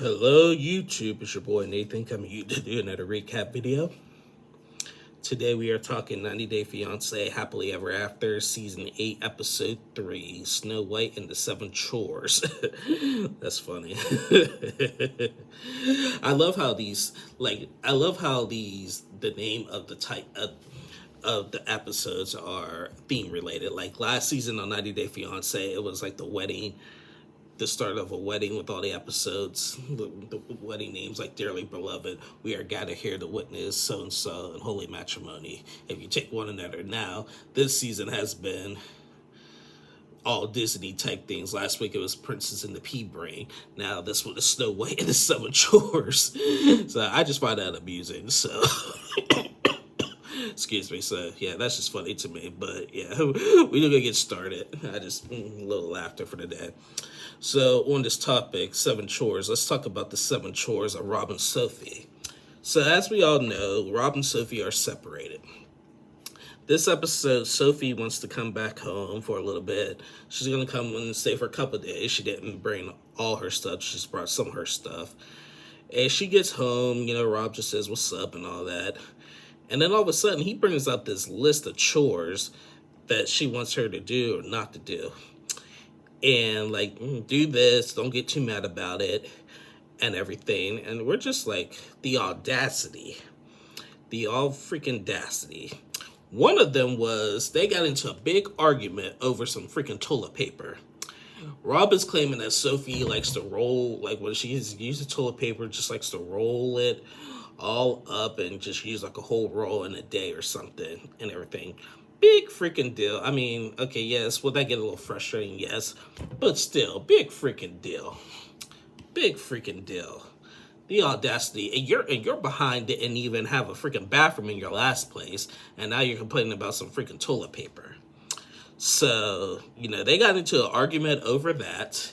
Hello YouTube, it's your boy Nathan coming you to do another recap video. Today we are talking 90 Day Fiancé Happily Ever After Season 8 Episode 3 Snow White and the Seven Chores. That's funny. I love how the name of the type of the episodes are theme related. Like last season on 90 Day Fiancé, it was like the start of a wedding with all the episodes, the wedding names like Dearly Beloved, We Are Gathered Here to Witness, So and So, and Holy Matrimony. If you take one another now, this season has been all Disney type things. Last week it was Princess and the Pea Brain. Now this one is Snow White and the Seven Chores. So I just find that amusing. So excuse me. So yeah, that's just funny to me. But yeah, we're gonna get started. I just a little laughter for the day. So on this topic, seven chores, let's talk about the seven chores of Rob and Sophie. So as we all know, Rob and Sophie are separated. This episode, Sophie wants to come back home for a little bit. She's going to come and stay for a couple of days. She didn't bring all her stuff. She just brought some of her stuff. As she gets home, Rob just says, what's up and all that. And then all of a sudden, he brings out this list of chores that she wants her to do or not to do. And like, do this, don't get too mad about it, and everything. And we're just like, the audacity. The all freaking audacity. One of them was they got into a big argument over some freaking toilet paper. Rob is claiming that Sophie likes to roll, like when she uses toilet paper, just likes to roll it all up and just use like a whole roll in a day or something and everything. Big freaking deal. I mean, okay, yes, will that get a little frustrating? Yes, but still, big freaking deal. Big freaking deal. The audacity, and you're behind it and even have a freaking bathroom in your last place, and now you're complaining about some freaking toilet paper. So, they got into an argument over that,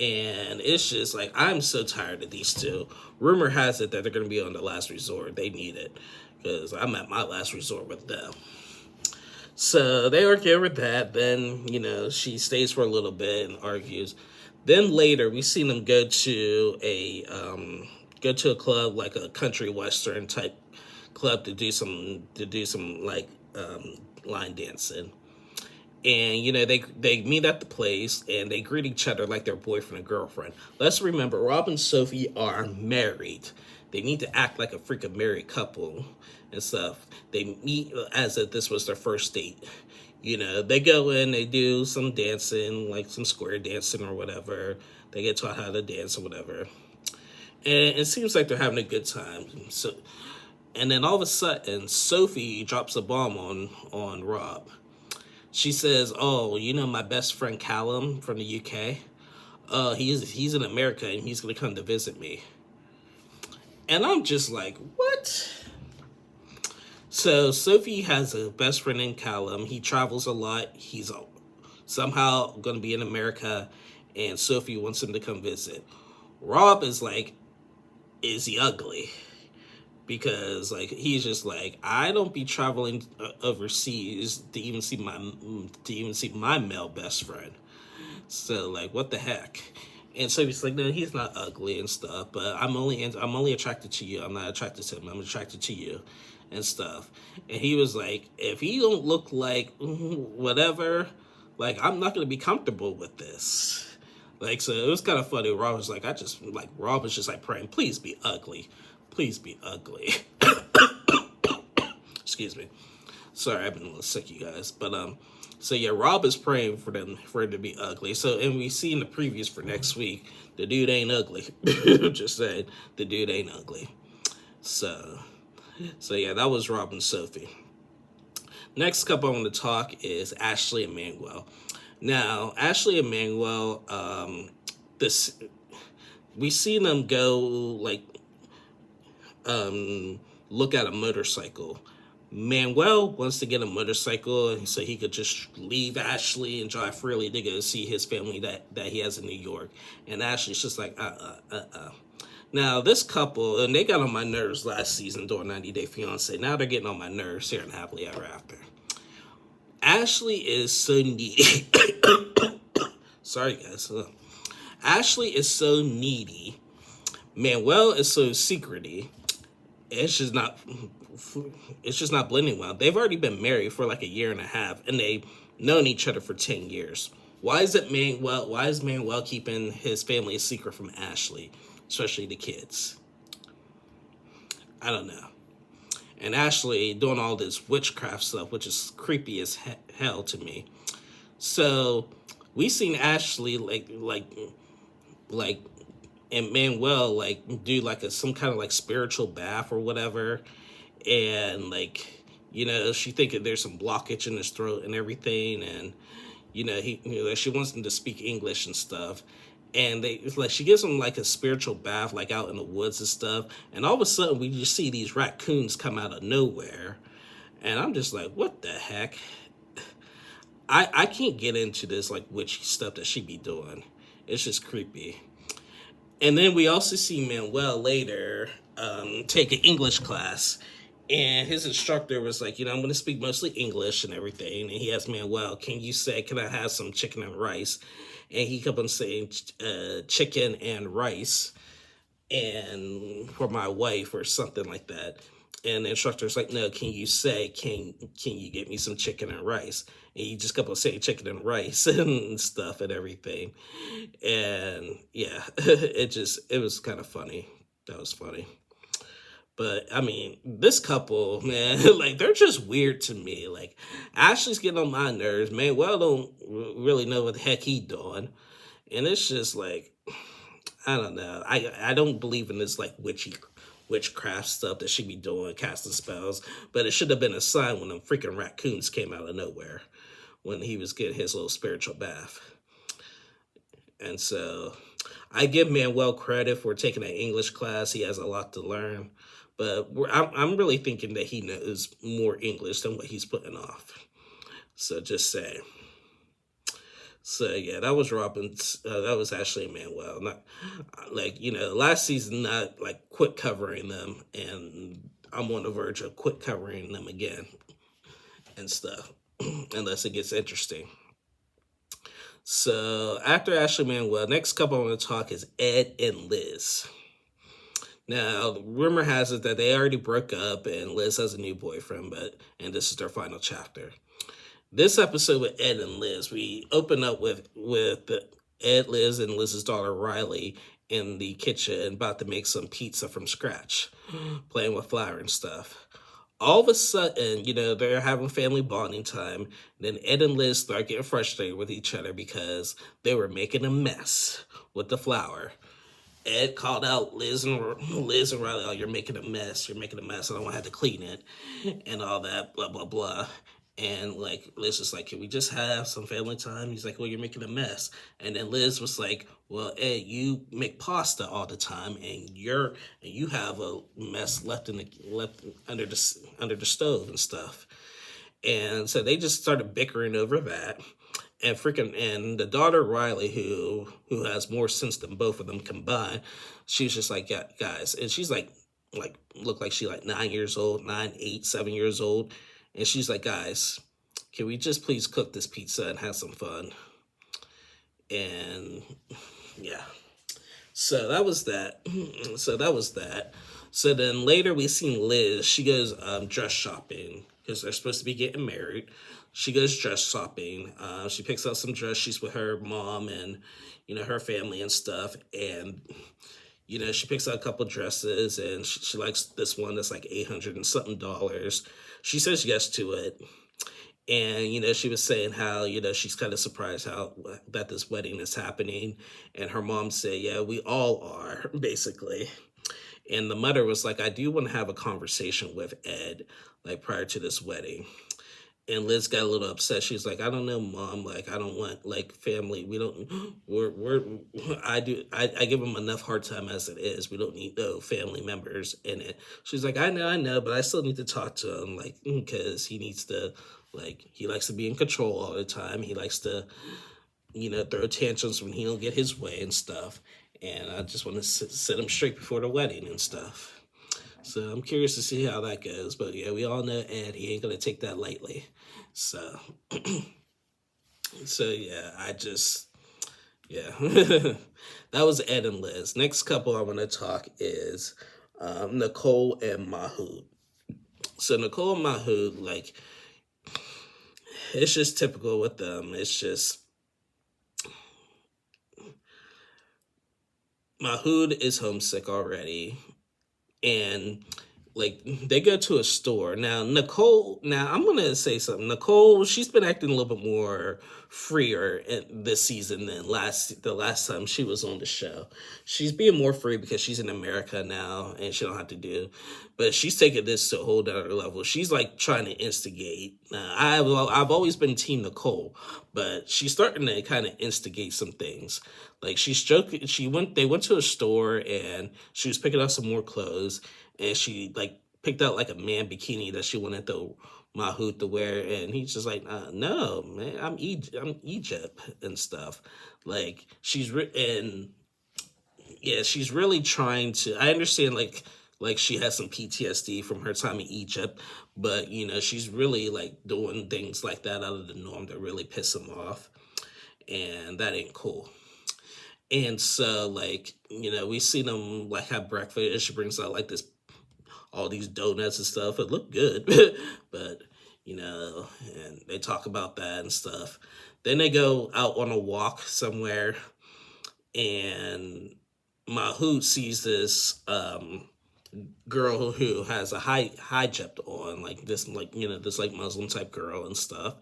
and it's just like, I'm so tired of these two. Rumor has it that they're going to be on the last resort. They need it, because I'm at my last resort with them. So they argue over that. Then, she stays for a little bit and argues. Then later, we see them go to a club, like a country western type club, to do some like line dancing. And they meet at the place and they greet each other like they're boyfriend and girlfriend. Let's remember, Rob and Sophie are married. They need to act like a freaking married couple and stuff. They meet as if this was their first date. They go in, they do some dancing, like some square dancing or whatever. They get taught how to dance or whatever. And it seems like they're having a good time. So, and then all of a sudden, Sophie drops a bomb on Rob. She says, "Oh, my best friend Callum from the UK. He's in America and he's gonna come to visit me." And I'm just like, what? So Sophie has a best friend named Callum. He travels a lot. He's somehow going to be in America, and Sophie wants him to come visit. Rob is like, is he ugly? Because like he's just like, I don't be traveling overseas to even see my male best friend. So like, what the heck? And so he's like, no, he's not ugly and stuff, but I'm only attracted to you. I'm not attracted to him. I'm attracted to you and stuff. And he was like, if he don't look like whatever, like I'm not going to be comfortable with this. Like, so it was kind of funny. Rob was like, Rob was just like praying, please be ugly. Please be ugly. Excuse me. Sorry, I've been a little sick, you guys. But so yeah, Rob is praying for it to be ugly. So, and we see in the previews for next week, the dude ain't ugly. Just saying, the dude ain't ugly. So yeah, that was Rob and Sophie. Next couple I want to talk is Ashley and Manuel. Now, Ashley and Manuel, we see them go like look at a motorcycle. Manuel wants to get a motorcycle so he could just leave Ashley and drive freely to go see his family that he has in New York. And Ashley's just like, Now, this couple, and they got on my nerves last season during 90 Day Fiancé. Now they're getting on my nerves here in Happily Ever After. Ashley is so needy. Sorry, guys. Ashley is so needy Manuel is so secrety. It's just not. It's just not blending well. They've already been married for like a year and a half, and they've known each other for 10 years. Why is it Manuel? Why is Manuel keeping his family a secret from Ashley, especially the kids? I don't know. And Ashley doing all this witchcraft stuff, which is creepy as hell to me. So we seen Ashley like and Manuel like do like some kind of like spiritual bath or whatever, and like she thinking there's some blockage in his throat and everything, and she wants him to speak English and stuff. And she gives him like a spiritual bath, like out in the woods and stuff. And all of a sudden, we just see these raccoons come out of nowhere, and I'm just like, what the heck? I can't get into this like witchy stuff that she be doing. It's just creepy. And then we also see Manuel later take an English class. And his instructor was like, I'm going to speak mostly English and everything. And he asked Manuel, can I have some chicken and rice? And he kept on saying chicken and rice and for my wife or something like that. And the instructor's like, no, can you get me some chicken and rice? And he just kept on saying chicken and rice and stuff and everything. And yeah, it was kind of funny. That was funny. But I mean, this couple, man, like they're just weird to me. Like Ashley's getting on my nerves. Manuel don't really know what the heck he doing. And it's just like, I don't know. I don't believe in this like witchcraft stuff that she be doing, casting spells. But it should have been a sign when them freaking raccoons came out of nowhere when he was getting his little spiritual bath. And so I give Manuel credit for taking an English class. He has a lot to learn. But I'm really thinking that he knows more English than what he's putting off. So just saying. So yeah, that was that was Ashley and Manuel. Not like last season, not like quit covering them, and I'm on the verge of quit covering them again and stuff, unless it gets interesting. So after Ashley Manuel, next couple I want to talk is Ed and Liz. Now, the rumor has it that they already broke up and Liz has a new boyfriend, and this is their final chapter. This episode with Ed and Liz, we open up with Ed, Liz, and Liz's daughter Riley in the kitchen about to make some pizza from scratch, playing with flour and stuff. All of a sudden, they're having family bonding time. Then Ed and Liz start getting frustrated with each other because they were making a mess with the flour. Ed called out Liz and Riley, oh, you're making a mess. I don't have to clean it and all that, blah, blah, blah. And like Liz was like, can we just have some family time? He's like, well, you're making a mess. And then Liz was like, well, Ed, you make pasta all the time, and you have a mess left under the stove and stuff. And so they just started bickering over that. And the daughter Riley, who has more sense than both of them combined, she's just like, yeah, guys, and she's like look like she like 9 years old, 9, 8, 7 years old. And she's like, guys, can we just please cook this pizza and have some fun? And yeah. So that was that. So then later we seen Liz. She goes dress shopping because they're supposed to be getting married. She goes dress shopping. She picks out some dress. She's with her mom and, her family and stuff. And, she picks out a couple dresses and she likes this one that's like $800 and something. She says yes to it. And, she was saying how, she's kind of surprised that this wedding is happening. And her mom said, yeah, we all are, basically. And the mother was like, I do want to have a conversation with Ed, like prior to this wedding. And Liz got a little upset. She's like, I don't know, Mom. Like, I don't want like family. I give them enough hard time as it is. We don't need no family members in it. She's like, I know, but I still need to talk to him, like, because he needs to, like, he likes to be in control all the time. He likes to, throw tantrums when he don't get his way and stuff. And I just want to set him straight before the wedding and stuff. So I'm curious to see how that goes. But yeah, we all know Ed, he ain't going to take that lightly. So, yeah, Yeah. That was Ed and Liz. Next couple I want to talk is Nicole and Mahood. So Nicole and Mahood, like, it's just typical with them. It's just Mahood is homesick already, and like they go to a store. Now I'm gonna say something. Nicole, she's been acting a little bit more freer this season than the last time she was on the show. She's being more free because she's in America now and she don't have to do, but she's taking this to a whole other level. She's like trying to instigate. I've always been team Nicole, but she's starting to kind of instigate some things. Like she's joking. They went to a store and she was picking up some more clothes, and she like picked out like a man bikini that she wanted the Mahout to wear, and he's just like, no, man, I'm Egypt and stuff. Like and yeah, she's really trying to. I understand like she has some PTSD from her time in Egypt, but she's really like doing things like that out of the norm that really piss him off, and that ain't cool. And so, like, we see them like have breakfast, and she brings out like this all these donuts and stuff. It looked good, but and they talk about that and stuff. Then they go out on a walk somewhere, and Mahout sees this girl who has a hijab on, like this, like this like Muslim type girl and stuff,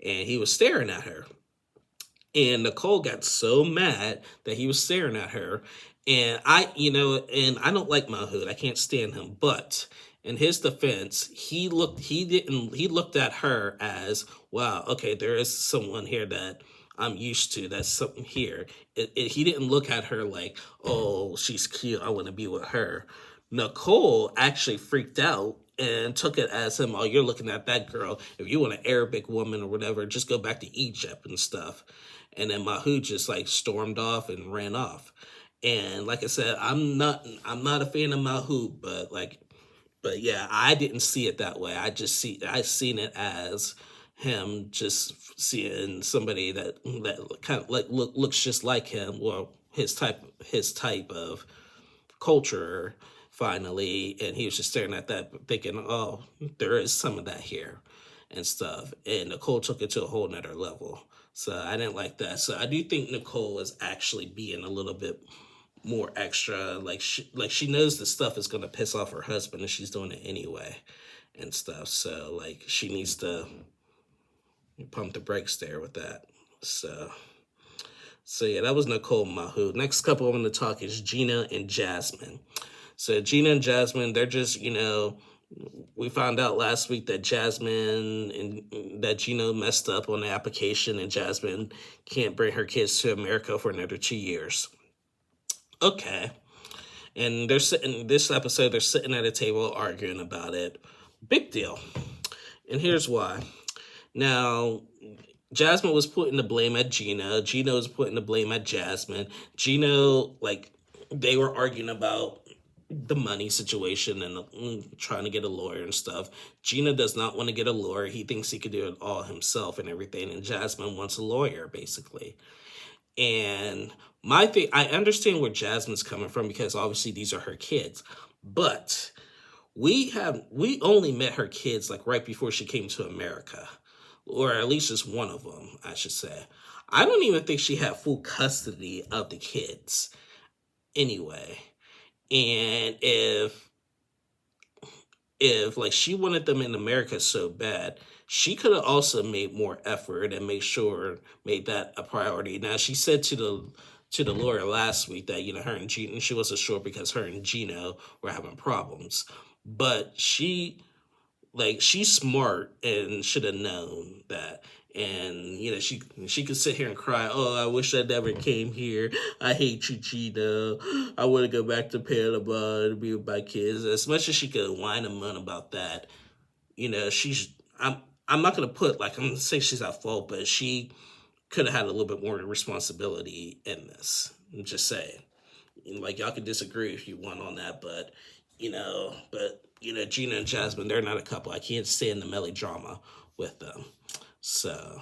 and he was staring at her. And Nicole got so mad that he was staring at her. And and I don't like Mahood. I can't stand him. But in his defense, he looked at her as, wow, okay, there is someone here that I'm used to. That's something here. He didn't look at her like, oh, she's cute, I want to be with her. Nicole actually freaked out and took it as him, oh, you're looking at that girl. If you want an Arabic woman or whatever, just go back to Egypt and stuff. And then Mahout just like stormed off and ran off. And like I said, I'm not a fan of Mahout, but yeah, I didn't see it that way. I seen it as him just seeing somebody that kind of like looks just like him, well, his type of culture finally, and he was just staring at that thinking, oh, there is some of that here and stuff. And Nicole took it to a whole nother level. So I didn't like that. So I do think Nicole is actually being a little bit more extra. Like she knows the stuff is gonna piss off her husband, and she's doing it anyway and stuff. So like she needs to pump the brakes there with that. So yeah, that was Nicole Mahout. Next couple I'm gonna talk is Gina and Jasmine. So Gina and Jasmine, they're just, we found out last week that that Gina messed up on the application, and Jasmine can't bring her kids to America for another 2 years. Okay. And this episode, they're sitting at a table arguing about it. Big deal. And here's why. Now, Jasmine was putting the blame at Gina. Gina was putting the blame at Jasmine. Gina, like, they were arguing about the money situation and trying to get a lawyer and stuff. Gina does not want to get a lawyer. He thinks he could do it all himself and everything. And Jasmine wants a lawyer, basically. And my thing, I understand where Jasmine's coming from because obviously these are her kids. But we only met her kids like right before she came to America. Or at least just one of them, I should say. I don't even think she had full custody of the kids anyway. And if like she wanted them in America so bad, she could have also made more effort and made that a priority. Now she said to the lawyer last week that her and Gino, she wasn't sure because her and Gino were having problems, but she's smart and should have known that. And she could sit here and cry, oh, I wish I never came here, I hate you, Gina, I want to go back to Panama and be with my kids. As much as she could whine and moan about that, I'm not gonna I'm gonna say she's at fault, but she could have had a little bit more responsibility in this. I'm just saying. Like, y'all can disagree if you want on that, but Gina and Jasmine, they're not a couple. I can't stand the melodrama with them. So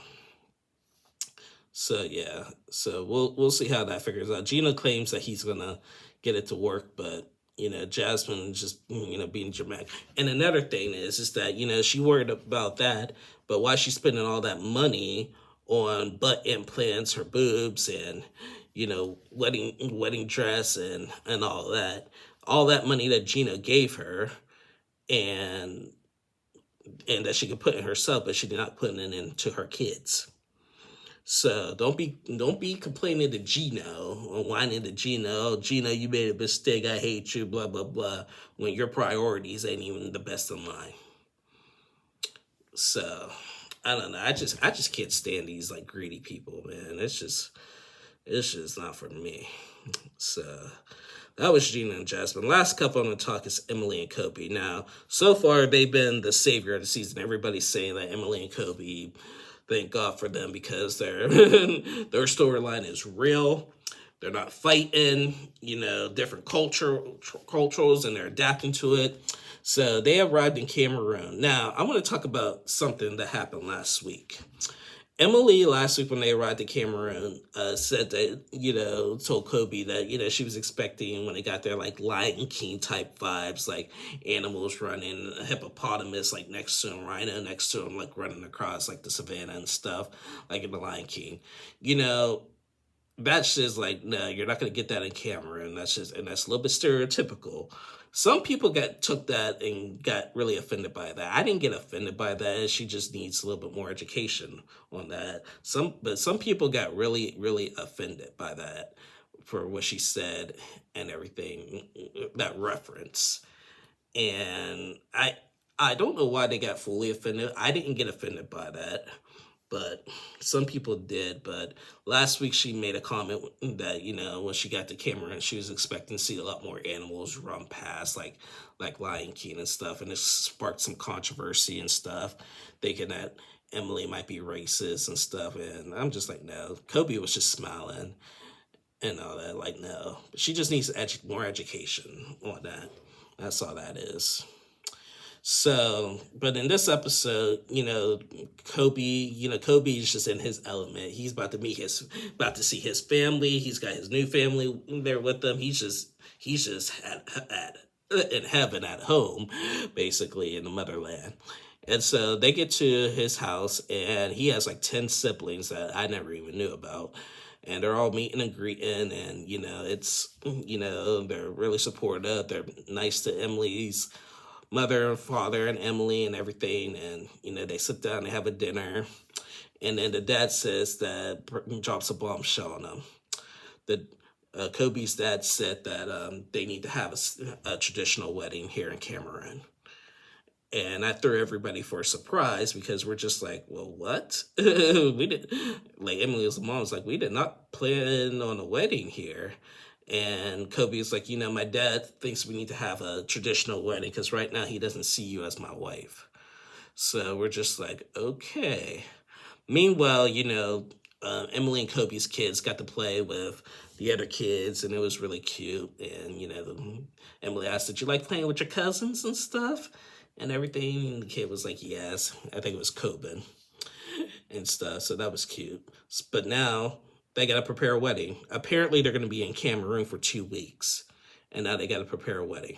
So yeah, so we'll see how that figures out. Gino claims that he's gonna get it to work, but Jasmine just being dramatic. And another thing is that she worried about that, but why she's spending all that money on butt implants, her boobs, and wedding dress and all that money that Gina gave her, and that she could put in herself, but she's not putting it into her kids. So don't be complaining to Gino or whining to Gino. Oh, Gino, you made a mistake. I hate you. Blah blah blah. When your priorities ain't even the best of mine. So I don't know. I just can't stand these like greedy people, man. It's just not for me. So that was Gina and Jasmine. Last couple I'm gonna talk is Emily and Kobe. Now, so far they've been the savior of the season. Everybody's saying that Emily and Kobe, thank God for them, because their their storyline is real. They're not fighting, different cultures, and they're adapting to it. So they arrived in Cameroon. Now, I want to talk about something that happened last week. Emily last week when they arrived at Cameroon said that, told Kobe that, she was expecting when they got there like Lion King type vibes, like animals running, a hippopotamus like next to him, rhino next to him, like running across like the savannah and stuff, like in the Lion King. That's just like, no, you're not going to get that in Cameroon. That's a little bit stereotypical. Some people took that and got really offended by that. I didn't get offended by that. She just needs a little bit more education on that. But some people got really, really offended by that for what she said and everything, that reference. And I don't know why they got fully offended. I didn't get offended by that, but some people did. But last week she made a comment that, when she got to Cameroon, she was expecting to see a lot more animals run past, like Lion King and stuff, and it sparked some controversy and stuff, thinking that Emily might be racist and stuff. And I'm just like, no. Kobe was just smiling and all that. Like, no. She just needs more education on that. That's all that is. So, but in this episode, Kobe is just in his element. He's about to see his family. He's got his new family there with him. He's just in heaven at home, basically in the motherland. And so they get to his house, and he has like 10 siblings that I never even knew about. And they're all meeting and greeting, and they're really supportive. They're nice to Emily's mother and father and Emily and everything. And, they sit down, they have a dinner. And then the dad says that, drops a bombshell on them. Kobe's dad said that they need to have a traditional wedding here in Cameroon. And I threw everybody for a surprise, because we're just like, well, what? We did, like Emily's mom was like, we did not plan on a wedding here. And Kobe is like, my dad thinks we need to have a traditional wedding, because right now he doesn't see you as my wife. So we're just like, okay. Meanwhile, Emily and Kobe's kids got to play with the other kids, and it was really cute. And, Emily asked, did you like playing with your cousins and stuff and everything? And the kid was like, yes. I think it was Kobe and stuff. So that was cute. But now they got to prepare a wedding. Apparently, they're going to be in Cameroon for 2 weeks. And now they got to prepare a wedding.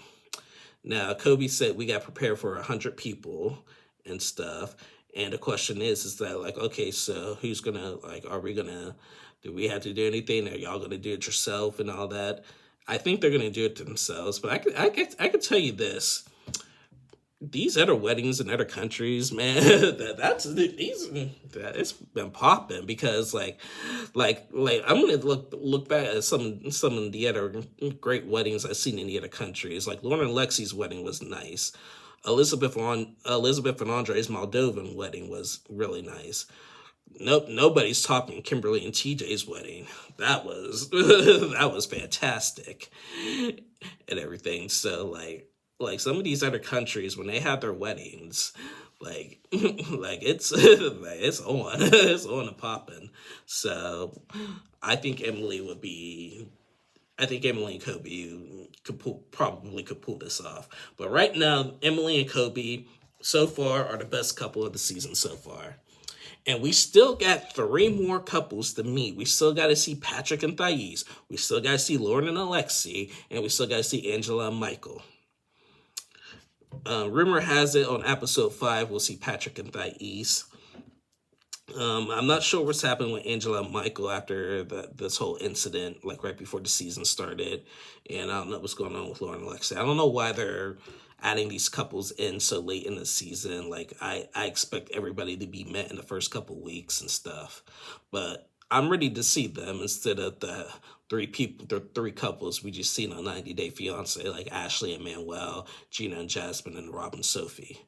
Now, Kobe said we got to prepare for 100 people and stuff. And the question is that, like, okay, so who's going to, like, do we have to do anything? Are y'all going to do it yourself and all that? I think they're going to do it themselves. But I could tell you this. These other weddings in other countries, man, it's been popping, because like I'm gonna look back at some of the other great weddings I've seen in the other countries. Like Lauren and Lexi's wedding was nice. Elizabeth and Andre's Moldovan wedding was really nice. Nope, nobody's topping Kimberly and TJ's wedding. That was that was fantastic and everything. So like some of these other countries, when they have their weddings, like it's on it's on and popping. So I think Emily and Kobe probably could pull this off. But right now, Emily and Kobe so far are the best couple of the season so far. And we still got 3 more couples to meet. We still got to see Patrick and Thais. We still got to see Lauren and Alexi. And we still got to see Angela and Michael. Rumor has it on episode 5, we'll see Patrick and Thais. I'm not sure what's happening with Angela and Michael after this whole incident, like right before the season started. And I don't know what's going on with Lauren and Alexi. I don't know why they're adding these couples in so late in the season. Like, I expect everybody to be met in the first couple weeks and stuff. But I'm ready to see them instead of the 3 couples we just seen on 90 Day Fiancé, like Ashley and Manuel, Gina and Jasmine, and Rob and Sophie.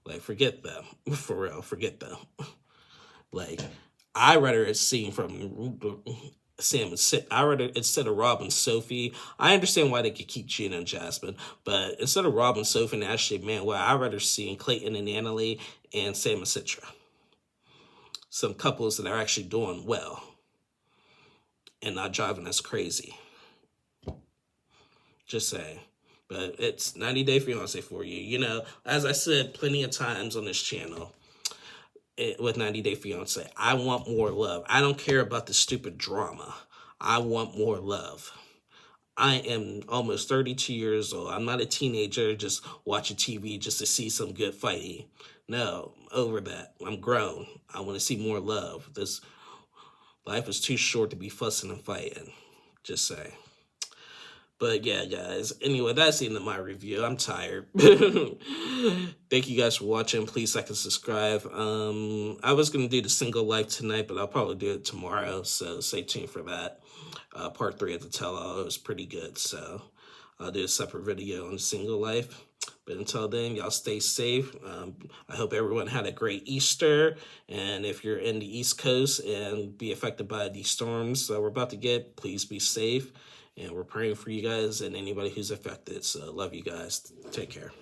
Like, forget them. For real, forget them. Like, I rather it's seen from Sam and Sid. I rather, instead of Rob and Sophie, I understand why they could keep Gina and Jasmine, but instead of Rob and Sophie and Ashley Manuel, I rather see Clayton and Annalie and Sam and Citra. Some couples that are actually doing well and not driving us crazy. Just saying. But it's 90 Day Fiancé for you. You know, as I said plenty of times on this channel, with 90 Day Fiancé, I want more love. I don't care about the stupid drama. I want more love. I am almost 32 years old. I'm not a teenager just watching TV just to see some good fighting. No, over that. I'm grown. I want to see more love. This life is too short to be fussing and fighting. Just say. But yeah, guys. Anyway, that's the end of my review. I'm tired. Thank you guys for watching. Please like and subscribe. I was going to do the single life tonight, but I'll probably do it tomorrow. So stay tuned for that. Part 3 of the tell-all. It was pretty good. So I'll do a separate video on the single life. But until then, y'all stay safe. I hope everyone had a great Easter. And if you're in the East Coast and be affected by these storms that we're about to get, please be safe. And we're praying for you guys and anybody who's affected. So love you guys. Take care.